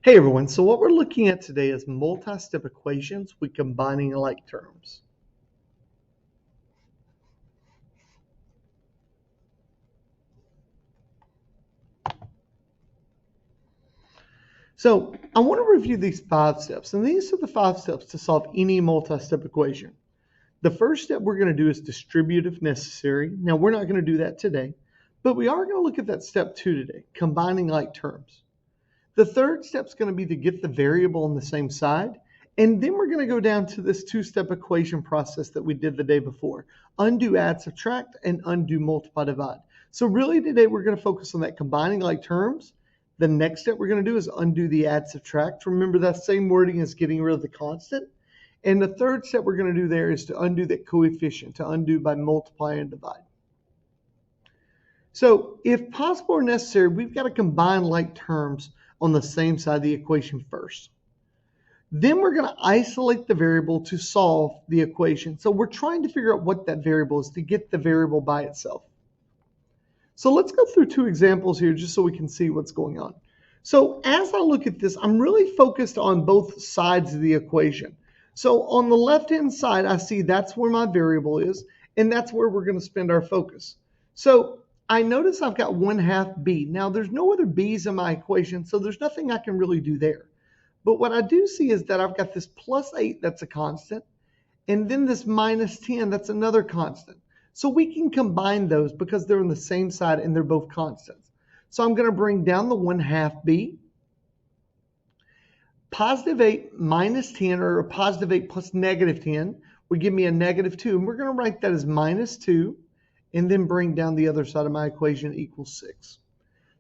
Hey everyone, so what we're looking at today is multi-step equations with combining like terms. So I want to review these 5 steps, and these are the 5 steps to solve any multi-step equation. The first step we're going to do is distribute if necessary. Now we're not going to do that today, but we are going to look at that step 2 today, combining like terms. The third step is going to be to get the variable on the same side. And then we're going to go down to this 2-step equation process that we did the day before. Undo, add, subtract, and undo, multiply, divide. So really today we're going to focus on that combining like terms. The next step we're going to do is undo the add, subtract. Remember that same wording as getting rid of the constant. And the third step we're going to do there is to undo that coefficient, to undo by multiply and divide. So if possible or necessary, we've got to combine like terms on the same side of the equation first. Then we're going to isolate the variable to solve the equation. So we're trying to figure out what that variable is to get the variable by itself. So let's go through 2 examples here just so we can see what's going on. So as I look at this, I'm really focused on both sides of the equation. So on the left-hand side, I see that's where my variable is, and that's where we're going to spend our focus. So I notice I've got 1/2 b. Now there's no other b's in my equation, so there's nothing I can really do there. But what I do see is that I've got this plus 8, that's a constant, and then this minus 10, that's another constant. So we can combine those because they're on the same side and they're both constants. So I'm going to bring down the 1/2 b. Positive 8 minus 10, or a positive 8 plus negative 10, would give me a negative 2. And we're going to write that as minus 2, and then bring down the other side of my equation equals 6.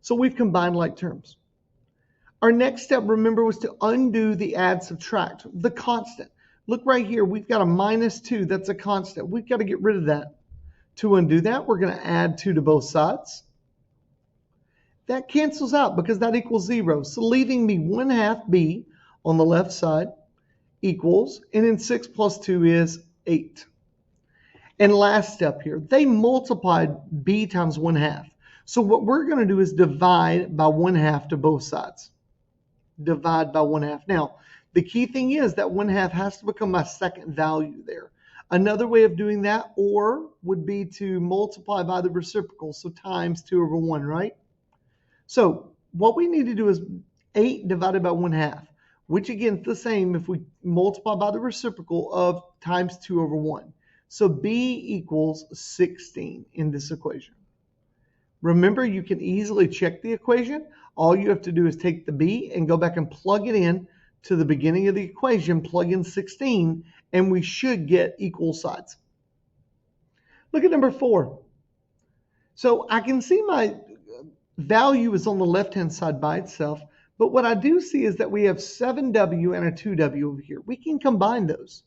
So we've combined like terms. Our next step, remember, was to undo the add, subtract, the constant. Look right here, we've got a minus 2, that's a constant. We've got to get rid of that. To undo that, we're going to add 2 to both sides. That cancels out because that equals 0. So leaving me 1/2 b on the left side equals, and then 6 plus 2 is 8. And last step here, they multiplied b times 1/2. So what we're going to do is divide by 1/2 to both sides. Divide by 1/2. Now, the key thing is that 1/2 has to become my second value there. Another way of doing that would be to multiply by the reciprocal, so times 2/1, right? So what we need to do is 8 divided by 1/2, which again is the same if we multiply by the reciprocal of times 2/1. So b equals 16 in this equation. Remember, you can easily check the equation. All you have to do is take the b and go back and plug it in to the beginning of the equation, plug in 16, and we should get equal sides. Look at number 4. So I can see my value is on the left-hand side by itself, but what I do see is that we have 7w and a 2w over here. We can combine those.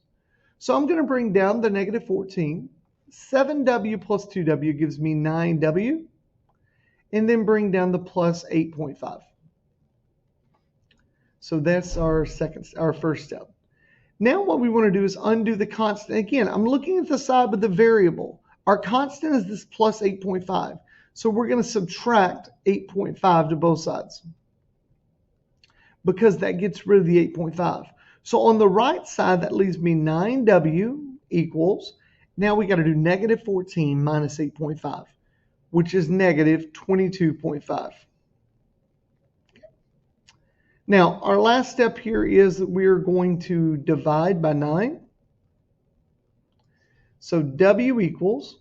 So I'm going to bring down the negative 14. 7w plus 2w gives me 9w. And then bring down the plus 8.5. So that's our first step. Now what we want to do is undo the constant. Again, I'm looking at the side with the variable. Our constant is this plus 8.5. So we're going to subtract 8.5 to both sides, because that gets rid of the 8.5. So on the right side, that leaves me 9w equals, now we got to do negative 14 minus 8.5. which is negative 22.5. Now, our last step here is that we're going to divide by 9. So w equals,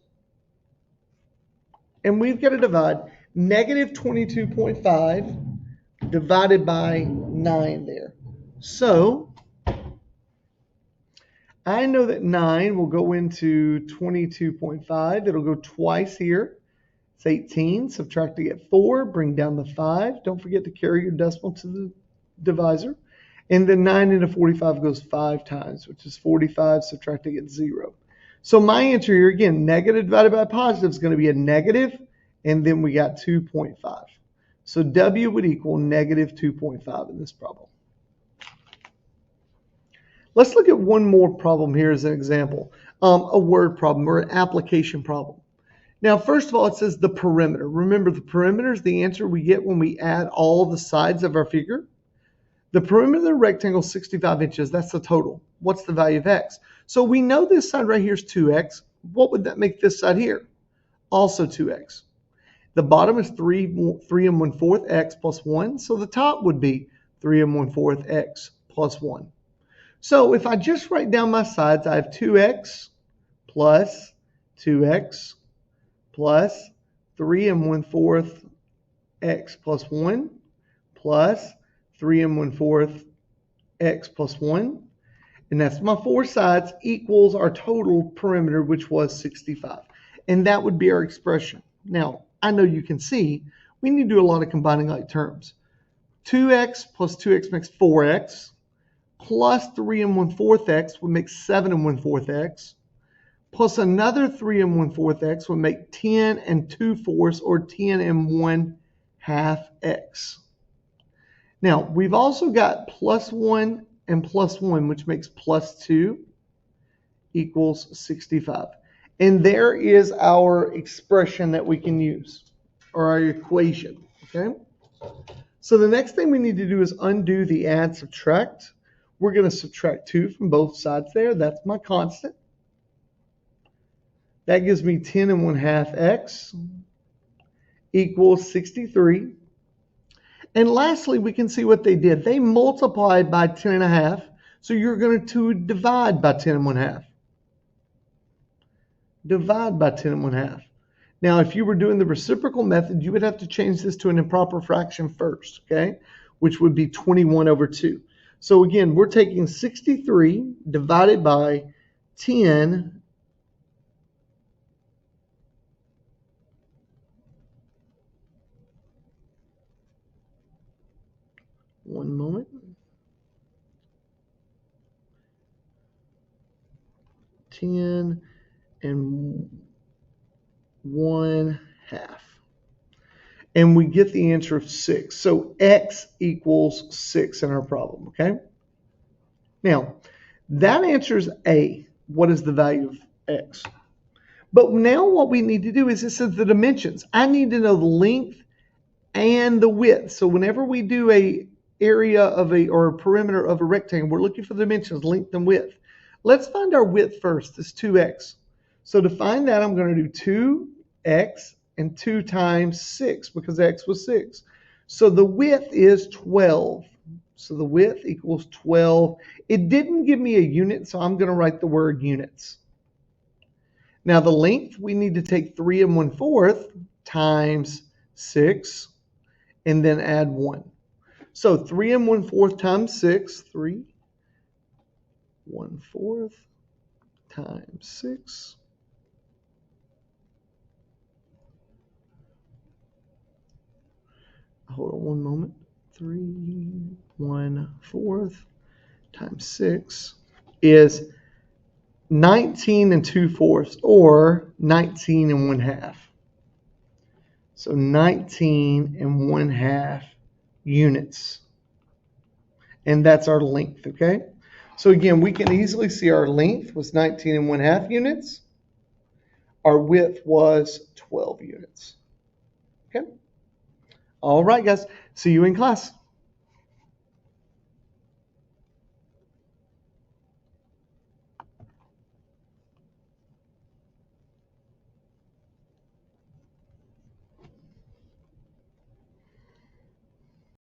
and we've got to divide negative 22.5 divided by 9 there. So I know that 9 will go into 22.5. It'll go twice here. It's 18, subtract to get 4, bring down the 5. Don't forget to carry your decimal to the divisor. And then 9 into 45 goes 5 times, which is 45, subtract to get 0. So my answer here, again, negative divided by positive is going to be a negative, and then we got 2.5. So w would equal negative 2.5 in this problem. Let's look at one more problem here as an example, a word problem or an application problem. Now, first of all, it says the perimeter. Remember, the perimeter is the answer we get when we add all the sides of our figure. The perimeter of the rectangle is 65 inches. That's the total. What's the value of x? So we know this side right here is 2x. What would that make this side here? Also 2x. The bottom is 3 1/4 x plus 1. So the top would be 3 1/4 x plus 1. So if I just write down my sides, I have 2x plus 2x plus 3 1/4 x plus 1 plus 3 1/4 x plus 1. And that's my four sides equals our total perimeter, which was 65. And that would be our expression. Now, I know you can see we need to do a lot of combining like terms. 2x plus 2x makes 4x, plus 3 1/4 x would make 7 1/4 x, plus another 3 1/4 x would make 10 2/4 or 10 1/2 x. Now, we've also got plus 1 and plus 1, which makes plus 2 equals 65. And there is our expression that we can use, or our equation, okay? So the next thing we need to do is undo the add subtract. We're going to subtract 2 from both sides there. That's my constant. That gives me 10 1/2 x equals 63. And lastly, we can see what they did. They multiplied by 10 1/2. So you're going to divide by 10 1/2. Divide by 10 1/2. Now, if you were doing the reciprocal method, you would have to change this to an improper fraction first, okay? Which would be 21/2. So again, we're taking 63 divided by 10 . One moment. 10 1/2. And we get the answer of 6. So x equals 6 in our problem, okay? Now, that answers A. What is the value of x? But now what we need to do is it says the dimensions. I need to know the length and the width. So whenever we do a area of or a perimeter of a rectangle, we're looking for the dimensions, length and width. Let's find our width first. It's 2x. So to find that, I'm going to do 2x and 2 times 6 because x was 6. So the width is 12. So the width equals 12. It didn't give me a unit, so I'm going to write the word units. Now the length, we need to take 3 1/4 times 6 and then add 1. So 3 1/4 times 6, 3 1/4 times 6. Hold on one moment. 3 1/4 times 6 is 19 2/4 or 19 1/2. So 19 1/2 units. And that's our length, okay? So again, we can easily see our length was 19 1/2 units. Our width was 12 units. Okay? All right, guys. See you in class.